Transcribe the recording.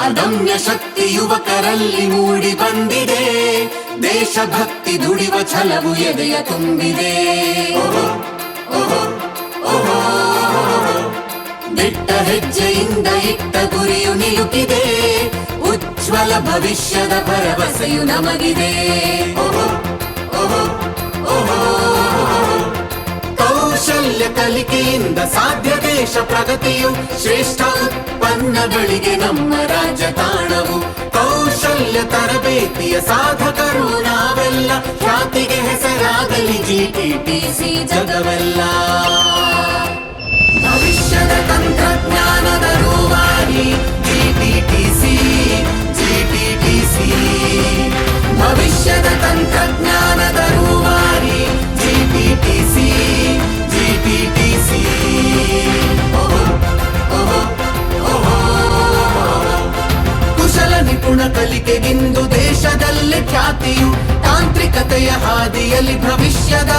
ಅದಮ್ಯ ಶಕ್ತಿ ಯುವಕರಲ್ಲಿ ಮೂಡಿ ಬಂದಿದೆ, ದೇಶಭಕ್ತಿ ದುಡಿವ ಛಲವು ಎದೆಯ ತುಂಬಿದೆ. ದಿಟ್ಟ ಹೆಜ್ಜೆಯಿಂದ ಇಟ್ಟ ಗುರಿಯು ನಿಲುಕಿದೆ, ಉಜ್ವಲ ಭವಿಷ್ಯದ ಭರವಸೆಯು ನಮಗಿದೆ. ಕೌಶಲ್ಯ ಕಲಿಕೆಯಿಂದ ಸಾಧ್ಯ ದೇಶ ಪ್ರಗತಿಯು, ಶ್ರೇಷ್ಠ ಉತ್ಪನ್ನಗಳಿಗೆ ನಮ್ಮ ರಾಜ್ಯ ತಾಣವು. ಕೌಶಲ್ಯ ತರಬೇತಿಯ ಸಾಧಕರು ನಾವೆಲ್ಲ, ಖ್ಯಾತಿಗೆ ಹೆಸರಾಗಲಿ GTTC ಜಗವೆಲ್ಲ. ಭವಿಷ್ಯದ ತಂತ್ರಜ್ಞಾನದ ರೂವಾರಿ GTTC, GTTC. ಭವಿಷ್ಯದ ತಂತ್ರಜ್ಞಾನದ ರೂವಾರಿ GTTC, GTTC. ಕುಶಲ ನಿಪುಣ ಕಲಿಕೆಗಿಂದು ದೇಶದಲ್ಲಿ ಖ್ಯಾತಿಯು, ತಾಂತ್ರಿಕತೆಯ ಹಾದಿಯಲ್ಲಿ ಭವಿಷ್ಯದ